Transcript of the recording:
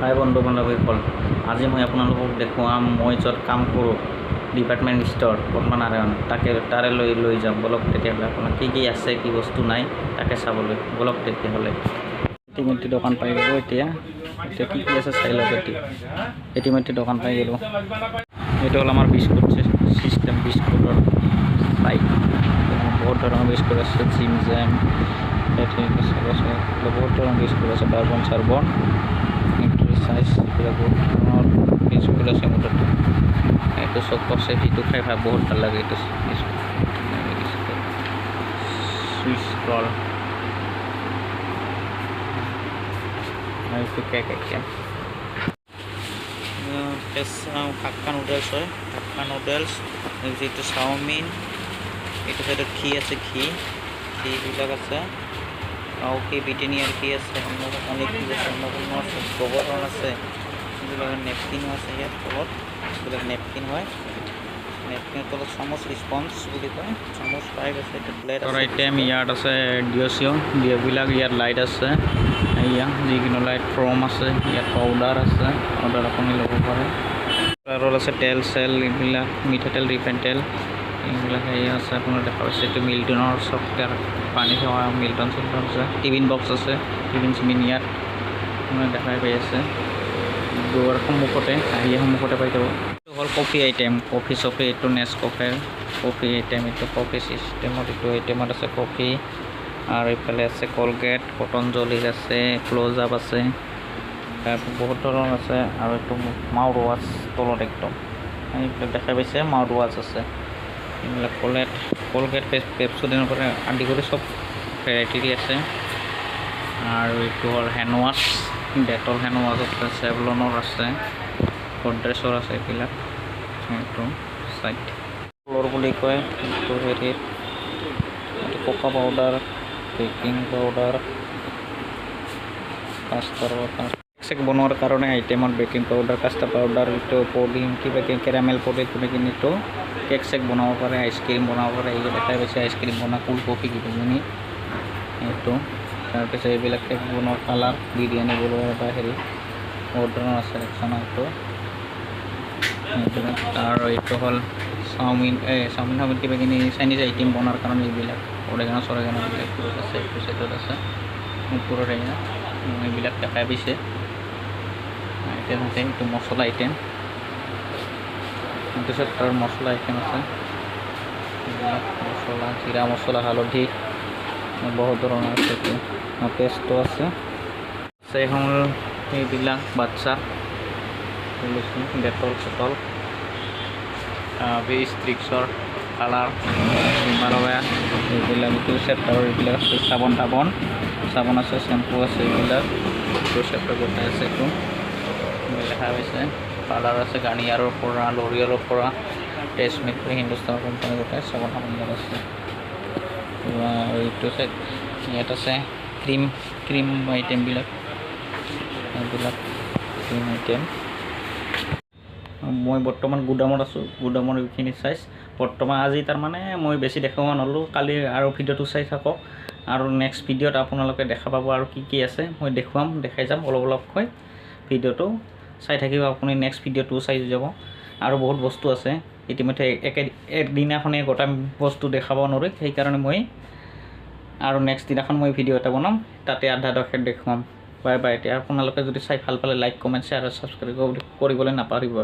হাই বন্ধু বান্ধৱীসকল, আজি মই আপোনালোকক দেখুৱাম মই য'ত কাম কৰোঁ ডিপাৰ্টমেণ্ট ষ্ট'ৰ পদ্মনাৰায়ণ, তাৰে লৈ যাম বলক। তেতিয়াহ'লে আপোনাৰ কি আছে কি বস্তু নাই তাকে চাবলৈ বলক। তেতিয়াহ'লে ইতিমধ্যে দোকান পাই গ'লোঁ। এতিয়া কি আছে চাই লওক। ইতিমধ্যে দোকান পাই গ'লোঁ। এইটো হ'ল আমাৰ বিস্কুট চিষ্টেম, বিস্কুটৰ চাইট। বহুত ধৰণৰ বিস্কুট আছে, জিম জেম, বহুত ধৰণৰ বিস্কুট আছে, বাৰ্বন চাৰ্বন, চাইজ এইবিলাক বহুত ধৰণৰ বিস্কুট আছে মোৰ তাতে। এইটো চব আছে, সেইটো খাই বহুত ভাল লাগে। এইটো চুইচ ৰল, এইটো কেক আইটেম, হাক্কা নুডলছ হয়, হাক্কা নুডলছ, যিটো চাওমিন, এইটো চাইডত ঘি আছে, ঘিবিলাক আছে, আৰু কি ব্ৰিটেনিয়াৰ কি আছে, অনেক কি আছে, গোবৰণ আছে, এইবিলাক নেপকিনো আছে ইয়াত তলত, এইবিলাক নেপকিন হয়। নেপকিনৰ তলত চামুচ স্পঞ্জ বুলি কয়, চামুচ পাইপ আছে, এইটো প্লেট আছে। আইটেম ইয়াত আছে ডিঅ'বিলাক, ইয়াত লাইট আছে, যিকোনো লাইট ক্ৰম আছে, ইয়াত পাউডাৰ আছে, পাউডাৰ আপুনি ল'ব পাৰে। আৰু আছে তেল চেল, এইবিলাক মিঠাতেল, ৰিফাইন তেল, এইবিলাক আছে আপোনাৰ দেখা পাইছে। এইটো মিল্টনৰ চব পানী খোৱা মিল্টন চিল্টন আছে, টিফিন বক্স আছে, টিফিন চিফিন ইয়াত আপোনাৰ দেখাই পাই আছে। দুৱাৰ সন্মুখতে পাই যাব। এইটো হ'ল কফি আইটেম, কফি চফি, এইটো নেছকফেৰ কফি আইটেম, এইটো কফি চিষ্টেমত, এইটো আইটেমত আছে কফি। আৰু এইফালে আছে কলগেট, পতঞ্জলিৰ আছে, ক্ল'জ আপ আছে, তাৰপিছত বহুত ধৰণৰ আছে। আৰু এইটো মাউথ ৱাছ তলত একদম এইবিলাক দেখা পাইছে, মাউথ ৱাছ আছে। এইবিলাক কলগেট পেপচোডেনৰ পৰা আদি কৰি চব ভেৰাইটিৰ আছে। আৰু এইটো হ'ল hand wash, Dettol hand wash আছে, চেভলনৰ আছে, গডৰেজৰ আছে, এইবিলাক। এইটো চাইট ফ্ল'ৰ বুলি কয়, এইটো হেৰিত cocoa powder, baking powder, custard চেক বনোৱাৰ কাৰণে আইটেমত বেকিং পাউডাৰ, কাষ্টাৰ পাউডাৰ, এইটো পডিং, কিবা কেৰামেল পডিং, এইটো কেক চেক বনাব পাৰে, আইচক্ৰীম বনাব পাৰে। এই দেখাই পাইছে আইচক্ৰীম বনাই, কুল কফি কিবাকিনি, এইটো তাৰপিছত এইবিলাক কেক বনোৱা কালাৰ, বিৰিয়ানী বনোৱা বা হেৰি বহুত ধৰণৰ আছে এইটো। আৰু এইটো হ'ল চাওমিন কিবাকিনি চাইনিজ আইটেম বনোৱাৰ কাৰণে এইবিলাক অৰেগানো বিলাক আছে, এইটো চাইডত আছে ওপৰত এইবিলাক দেখাই পাইছে। আইটেম আছে, এইটো মছলা আইটেম, এইটো চেপ্টাৰ মছলা আইটেম আছে, এইবিলাক মছলা, জিৰা মছলা, হালধি, বহুত ধৰণৰ আছে। এইটো পেষ্টটো আছে। এখন এইবিলাক বাচ্চা ডেটল চেটল, ষ্ট্ৰিক্সৰ কালাৰ, হিমালয়া, এইবিলাক এইটো চেপ্টাৰৰ এইবিলাক আছে। চাবোন আছে, চেম্পু আছে, এইবিলাক এইটো চেপ্টাৰ গোটাই আছে। এইটো দেখা পাইছে কালাৰ আছে, গাৰ্নিয়াৰৰ পৰা, লৰিয়েলৰ পৰা, টেষ্টমেট কৰি হিন্দুস্তানৰ কোম্পানী গোটাই চাবোন আছে। এইটো চাইড ইয়াত আছে ক্ৰীম আইটেমবিলাক, এইবিলাক ক্ৰীম আইটেম। মই বৰ্তমান গুদামত আছোঁ, গুদামৰ এইখিনি চাইজ বৰ্তমান আজি তাৰমানে মই বেছি দেখুওৱা ন'লোঁ। কালি আৰু ভিডিঅ'টো চাই থাকক, আৰু নেক্সট ভিডিঅ'ত আপোনালোকে দেখা পাব আৰু কি আছে মই দেখাই যাম অলপকৈ। ভিডিঅ'টো চাই থাকিব আপুনি, নেক্সট ভিডিঅ'টো চাই যাব। আৰু বহুত বস্তু আছে, ইতিমধ্যে একদিনাখনে গোটেই বস্তু দেখাব নোৱাৰি, সেইকাৰণে মই আৰু নেক্সট দিনাখন মই ভিডিঅ' এটা বনাম, তাতে আধা দেখুৱাম। Bye bye. এতিয়া আপোনালোকে যদি চাই ভাল পালে লাইক, কমেণ্ট, শ্বেয়াৰ আৰু ছাবস্ক্ৰাইব কৰিবলৈ নাপাহৰিব।